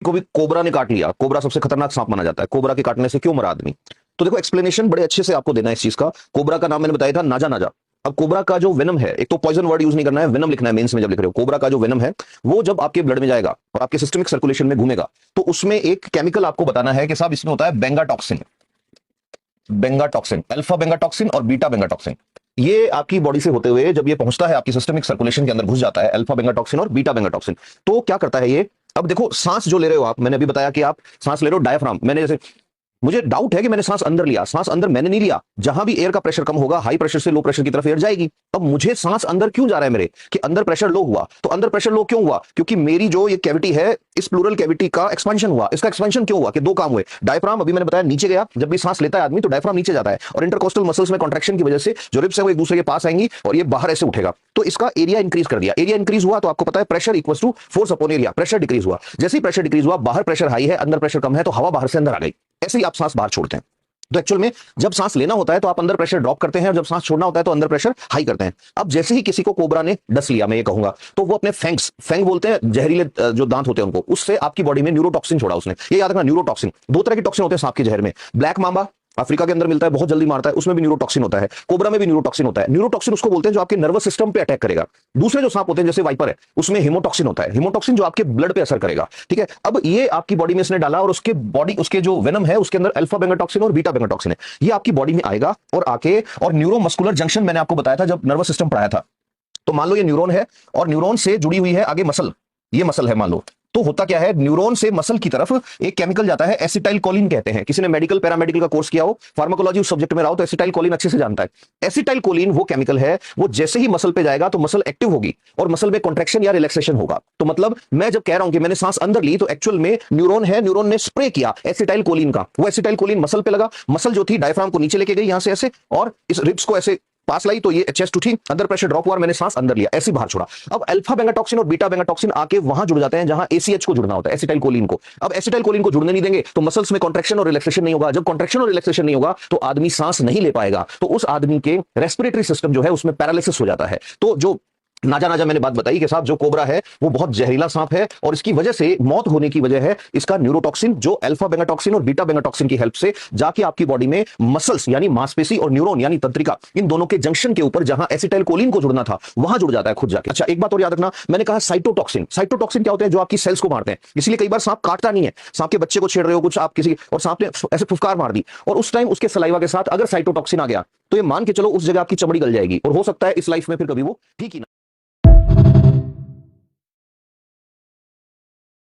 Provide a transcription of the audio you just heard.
को भी कोबरा ने काट लिया, कोबरा सबसे खतरनाक सांप माना जाता है, कोबरा के काटने से क्यों मरा आदमी? तो देखो एक्सप्लेनेशन बड़े अच्छे से आपको देना है इस चीज का। कोबरा का नाम मैंने बताया था नाजा नाजा। अब कोबरा का जो वेनम है, एक तो पॉइजन वर्ड यूज नहीं करना है, वेनम लिखना है मेंस में जब लिख रहे हो। कोबरा का जो वेनम है वो जब आपके ब्लड में जाएगा और आपके सिस्टमिक सर्कुलेशन में घूमेगा तो उसमें एक केमिकल आपको बताना है कि साहब इसमें होता है बेंगाटॉक्सिन। बेंगाटॉक्सिन, अल्फा बेंगाटॉक्सिन और बीटा बेंगाटॉक्सिन। ये आपकी बॉडी से होते हुए जब ये पहुंचता है आपकी सिस्टमिक सर्कुलेशन के अंदर घुस जाता है, अल्फा बेंगाटॉक्सिन और बीटा बेंगाटॉक्सिन। तो क्या करता है ये? अब देखो सांस जो ले रहे हो आप, मैंने अभी बताया कि आप सांस ले रहे हो डायफ्राम, मैंने जैसे मुझे डाउट है कि मैंने सांस अंदर लिया, सांस अंदर मैंने नहीं लिया। जहां भी एयर का प्रेशर कम होगा हाई प्रेशर से लो प्रेशर की तरफ एयर जाएगी। अब मुझे सांस अंदर क्यों जा रहा है मेरे कि अंदर प्रेशर लो हुआ? तो अंदर प्रेशर लो क्यों हुआ? क्योंकि मेरी जो ये कैविटी है इस प्लूरल कैविटी का एक्सपेंशन हुआ। इसका एक्सपेंशन क्यों हुआ? कि दो काम हुए। डायफ्राम अभी मैंने बताया नीचे गया, जब भी सांस लेता है आदमी तो डायफ्राम नीचे जाता है और इंटरकोस्टल मसल्स में कॉन्ट्रैक्शन की वजह से जो रिब्स है वो एक दूसरे के पास आएंगी और ये बाहर ऐसे उठेगा। तो इसका एरिया इंक्रीज कर दिया। एरिया इंक्रीज हुआ तो आपको पता है pressure equals to force upon area. Pressure decrease हुआ, जैसे ही प्रेशर डिक्रीज हुआ बाहर प्रेशर हाई है अंदर प्रेशर कम है तो हवा बाहर से अंदर आ गई। ऐसे ही आप सांस बाहर छोड़ते हैं। तो एक्चुअल में जब सांस लेना होता है तो आप अंदर प्रेशर ड्रॉप करते हैं और जब सांस छोड़ना होता है तो अंदर प्रेशर हाई करते हैं। अब जैसे ही किसी को कोबरा ने डस लिया, मैं ये कहूंगा, तो वो अपने फैंग्स, फैंग बोलते हैं जहरीले जो दांत होते हैं उनको, उससे आपकी बॉडी में न्यूरोटॉक्सिन छोड़ा उसने। ये याद रखना, न्यूरोटॉक्सिन। दो तरह के टॉक्सिन होते हैं सांप के जहर में। ब्लैक मांबा अफ्रीका के अंदर मिलता है, बहुत जल्दी मारता है, उसमें भी न्यूरोटॉक्सिन होता है। कोबरा में भी न्यूरोटॉक्सिन होता है। न्यूरोटॉक्सिन उसको बोलते हैं जो आपके नर्वस सिस्टम पे अटैक करेगा। दूसरे जो सांप होते हैं जैसे वाइपर है उसमें हिमोटॉक्सिन होता है। हिमोटॉक्सिन जो आपके ब्लड पे असर करेगा। ठीक है, अब ये आपकी बॉडी में इसने डाला और उसके बॉडी, उसके जो वेनम है उसके अंदर अल्फा बेंगाटॉक्सिन और बीटा बेंगाटॉक्सिन है। ये आपकी बॉडी में आएगा और आके, और न्यूरोमस्कुलर जंक्शन मैंने आपको बताया था जब नर्वस सिस्टम पढ़ाया था। तो मान लो ये न्यूरॉन है और न्यूरॉन से जुड़ी हुई है आगे मसल, ये मसल है मान लो। तो होता क्या है, न्यूरॉन से मसल की तरफ एक केमिकल जाता है, एसिटाइल कोलिन कहते हैं। किसी ने मेडिकल पैरामेडिकल का कोर्स किया हो, फार्माकोलॉजी उस सब्जेक्ट में रहा हो तो एसिटाइल कोलिन अच्छे से जानता है। एसिटाइल कोलिन वो केमिकल है, वो जैसे ही मसल पे जाएगा तो मसल एक्टिव होगी और मसल में कॉन्ट्रैक्शन या रिलैक्सेशन होगा। तो मतलब मैं जब कह रहा हूं कि मैंने सांस अंदर ली तो एक्चुअल में न्यूरॉन है, न्यूरॉन ने स्प्रे किया एसिटाइल कोलिन का। वो एसिटाइल कोलिन मसल पे लगा, मसल जो थी डायफ्राम को नीचे लेके गई यहां से ऐसे और इस रिब्स को ऐसे पास लाई तो ये चेस्ट उठी, अंदर प्रेशर ड्रॉप हुआ, मैंने सांस अंदर लिया, ऐसे बाहर छोड़ा। अब अल्फा बेंगाटॉक्सिन और बीटा बेंगाटॉक्सिन आके वहां जुड़ जाते हैं जहां एसीएच को जुड़ना होता है, एसिटाइल कोलिन को। अब एसिटाइल कोलिन को जुड़ने नहीं देंगे तो मसल्स में कॉन्ट्रैक्शन और रिलैक्सेशन नहीं होगा। जब कॉन्ट्रैक्शन और रिलैक्सेशन नहीं होगा तो आदमी सांस नहीं ले पाएगा, तो उस आदमी के रेस्पिरेटरी सिस्टम जो है उसमें पैरालिसिस हो जाता है। तो जो नाजा नाजा मैंने बात बताई कि साहब जो कोबरा है वो बहुत जहरीला सांप है और इसकी वजह से मौत होने की वजह है इसका न्यूरोटॉक्सिन, जो अल्फा बेंगाटॉक्सिन और बीटा बेंगाटॉक्सिन की हेल्प से जाके आपकी बॉडी में मसल्स यानी मांसपेशी और न्यूरॉन यानी तंत्रिका, इन दोनों के जंक्शन के ऊपर जहां एसिटाइल कोलिन को जुड़ना था वहां जुड़ जाता है खुद जाके। अच्छा एक बात और याद रखना, मैंने कहा साइटोटॉक्सिन। साइटोटॉक्सिन क्या होते हैं? जो आपकी सेल्स को मारते हैं। इसलिए कई बार सांप काटता नहीं है, सांप के बच्चे को छेड़ रहे हो कुछ आप किसी और सांप ने ऐसे फुफकार मार दी और उस टाइम उसके सलाइवा के साथ अगर साइटोटॉक्सिन आ गया तो ये मान के चलो उस जगह आपकी चमड़ी गल जाएगी और हो सकता है इस लाइफ में फिर कभी वो ठीक ही ना।